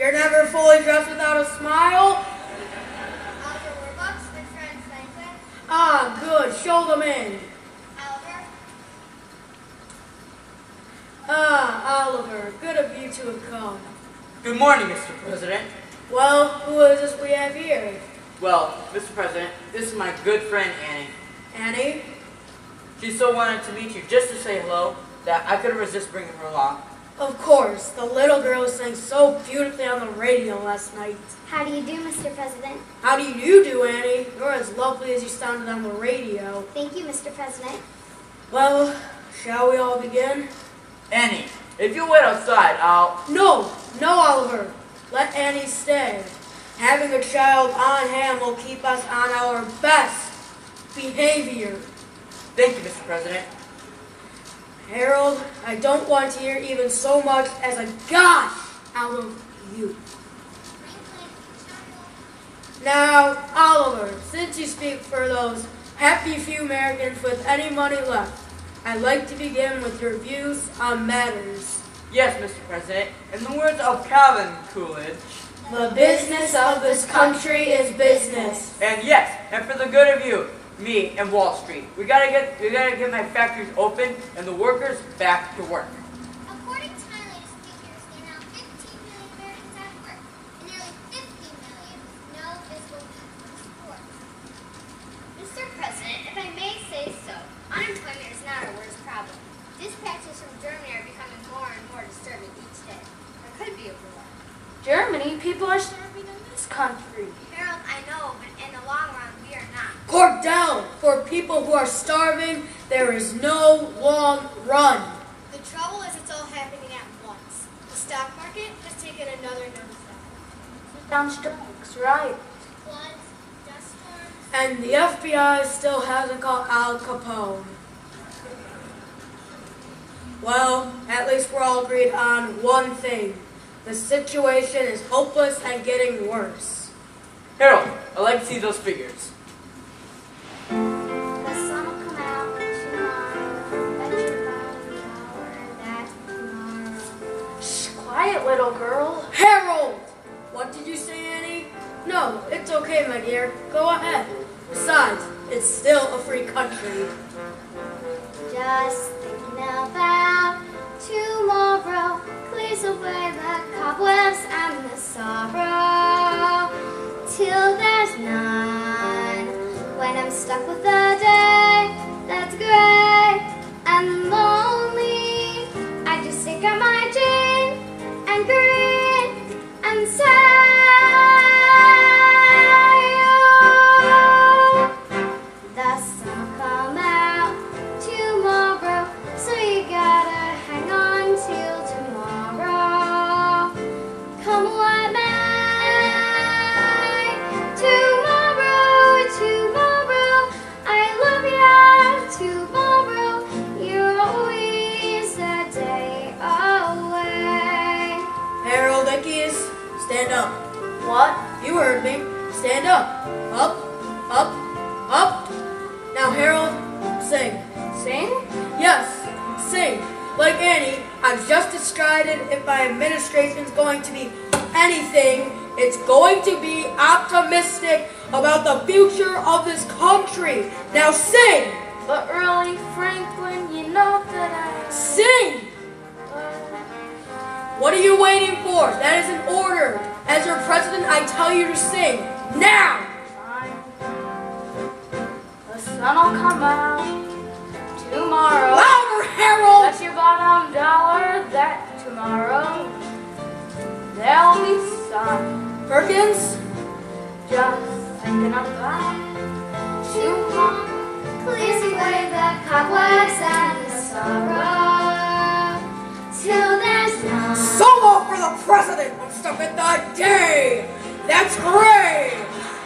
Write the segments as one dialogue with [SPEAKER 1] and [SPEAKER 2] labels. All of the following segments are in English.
[SPEAKER 1] You're never fully dressed without a smile? Ah, good. Show them in. Ah, Oliver. Good of you to have come.
[SPEAKER 2] Good morning, Mr. President.
[SPEAKER 1] Well, who is this we have here?
[SPEAKER 2] Well, Mr. President, this is my good friend Annie.
[SPEAKER 1] Annie?
[SPEAKER 2] She so wanted to meet you just to say hello that I couldn't resist bringing her along.
[SPEAKER 1] Of course. The little girl sang so beautifully on the radio last night.
[SPEAKER 3] How do you do, Mr. President?
[SPEAKER 1] How do you do, Annie? You're as lovely as you sounded on the radio.
[SPEAKER 3] Thank you, Mr. President.
[SPEAKER 1] Well, shall we all begin?
[SPEAKER 2] Annie, if you wait outside, I'll...
[SPEAKER 1] No, Oliver. Let Annie stay. Having a child on hand will keep us on our best behavior.
[SPEAKER 2] Thank you, Mr. President.
[SPEAKER 1] Harold, I don't want to hear even so much as a gosh out of you. Now, Oliver, since you speak for those happy few Americans with any money left, I'd like to begin with your views on matters.
[SPEAKER 2] Yes, Mr. President. In the words of Calvin Coolidge,
[SPEAKER 1] the business of this country is business.
[SPEAKER 2] And yes, and for the good of you, me, and Wall Street, we gotta get my factories open and the workers back to work.
[SPEAKER 4] According to my latest figures, there are now 15 million Americans out of work, and nearly 50 million with no visible support. Mr. President, if I may say so, unemployment is not our worst problem. Dispatches from Germany are becoming more and more disturbing each day. There could be a war.
[SPEAKER 5] Germany, people are starving in this country.
[SPEAKER 4] Harold, I know, but in the long run, we are not.
[SPEAKER 1] Cordell, for people who are starving, there is no long run.
[SPEAKER 4] The trouble is it's all happening at once. The stock market has taken another nosedive.
[SPEAKER 5] Down strikes, right?
[SPEAKER 4] Floods, dust storms.
[SPEAKER 1] And the FBI still hasn't caught Al Capone. Well, at least we're all agreed on one thing. The situation is hopeless and getting worse.
[SPEAKER 2] Harold, I'd like to see those figures.
[SPEAKER 3] The sun will come out tomorrow. Bet your bottom dollar that tomorrow.
[SPEAKER 5] Shh, quiet, little girl.
[SPEAKER 1] Harold! What did you say, Annie? No, it's okay, my dear. Go ahead. Besides, it's still a free country.
[SPEAKER 3] Just thinking about tomorrow clears away the cobwebs and the sorrow till there's none. When I'm stuck with a day that's gray and lonely, I just take out my gin and grin and say, oh, the sun will come out tomorrow, so you gotta hang on till tomorrow. Come what may, tomorrow, I love you tomorrow, you're always a day away.
[SPEAKER 1] Harold Ickes, stand up.
[SPEAKER 5] What?
[SPEAKER 1] You heard me. Stand up. Up, up, up. Now, Harold, sing.
[SPEAKER 5] Sing?
[SPEAKER 1] Yes, sing. Like Annie, I've just decided if my administration's going to be anything, it's going to be optimistic about the future of this country. Now sing!
[SPEAKER 5] But really, Franklin, you know that I...
[SPEAKER 1] Sing! What are you waiting for? That is an order. As your president, I tell you to sing. Now!
[SPEAKER 5] Fine. The sun will come out tomorrow.
[SPEAKER 1] Louder, Harold!
[SPEAKER 5] Bet your bottom dollar that tomorrow there'll be sun.
[SPEAKER 1] Perkins?
[SPEAKER 5] Just thinking about tomorrow.
[SPEAKER 3] Clears away the cobwebs and the sorrow till there's none.
[SPEAKER 1] Solo for the president! I'm stuck with the day that's gray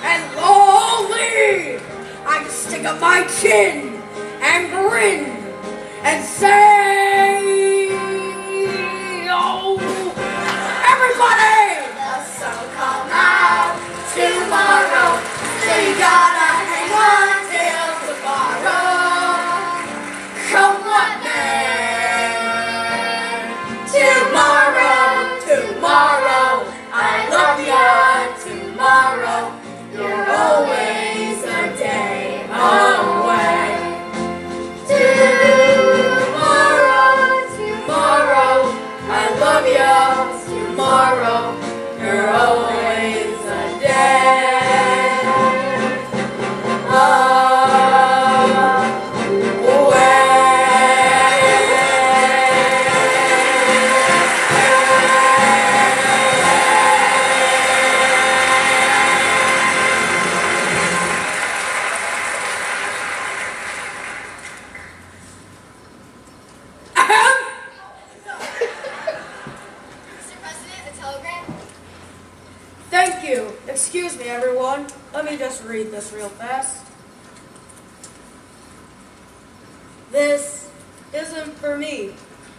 [SPEAKER 1] and lonely. I just stick up my chin and grin and say, oh, everybody!
[SPEAKER 3] The sun will come out tomorrow, so you gotta hang on till tomorrow. Come what may. Tomorrow, I
[SPEAKER 1] Excuse me, everyone. Let me just read this real fast. This isn't for me.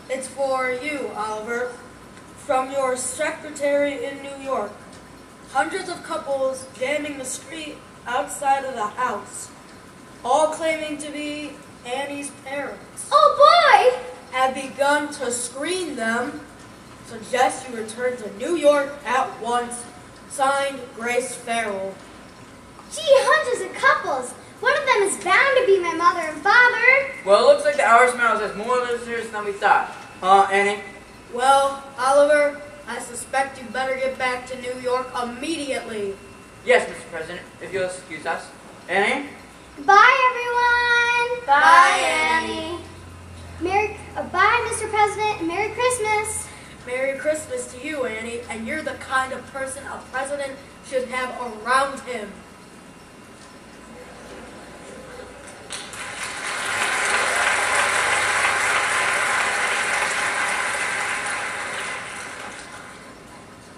[SPEAKER 1] It's for you, Oliver. From your secretary in New York. Hundreds of couples jamming the street outside of the house, all claiming to be Annie's parents,
[SPEAKER 3] Oh boy!
[SPEAKER 1] have begun to screen them. Suggest you return to New York at once. Signed, Grace Farrell.
[SPEAKER 3] Gee, hundreds of couples. One of them is bound to be my mother and father.
[SPEAKER 2] Well, it looks like the Hour Smells has more listeners than we thought. Huh, Annie?
[SPEAKER 1] Well, Oliver, I suspect you better get back to New York immediately.
[SPEAKER 2] Yes, Mr. President, if you'll excuse us. Annie?
[SPEAKER 3] Bye, everyone.
[SPEAKER 5] Bye, Annie.
[SPEAKER 3] Bye, Mr. President, and Merry Christmas.
[SPEAKER 1] Merry Christmas to you, Annie, and you're the kind of person a president should have around him.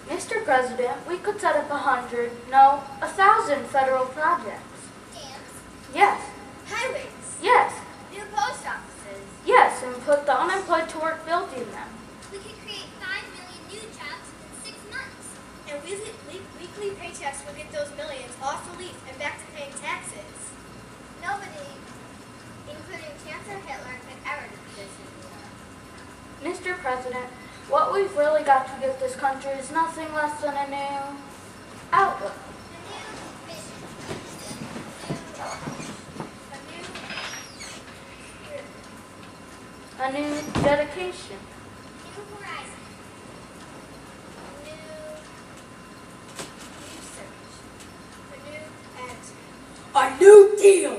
[SPEAKER 5] Mr. President, we could set up 100, no, 1,000 federal projects.
[SPEAKER 4] Dams,
[SPEAKER 5] Yes,
[SPEAKER 4] highways,
[SPEAKER 5] yes,
[SPEAKER 4] new post offices.
[SPEAKER 5] yes, and put the unemployed to work building them.
[SPEAKER 4] We could create 5 million new jobs in 6 months. And weekly paychecks will get those millions off the leaf and back to paying taxes. Nobody, including Chancellor Hitler, could ever do this anymore.
[SPEAKER 5] Mr. President, what we've really got to give this country is nothing less than a new outlook.
[SPEAKER 4] A new vision. A new spirit.
[SPEAKER 5] A new dedication.
[SPEAKER 4] New horizon. New search. A new attitude.
[SPEAKER 1] A new deal.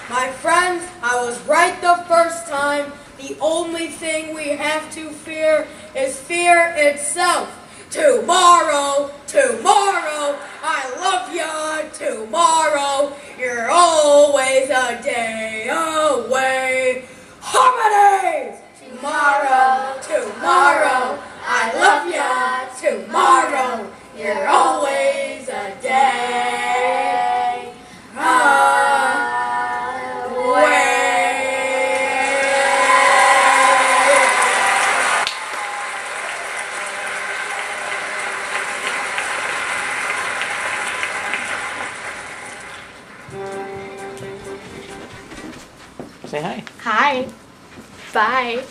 [SPEAKER 1] My friends, I was right the first time. The only thing we have to fear is fear itself. Tomorrow, I love ya. Tomorrow, you're always a day away. Harmony! Tomorrow, I love ya. Tomorrow, you're always a day away.
[SPEAKER 2] Say hi.
[SPEAKER 5] Hi. Bye.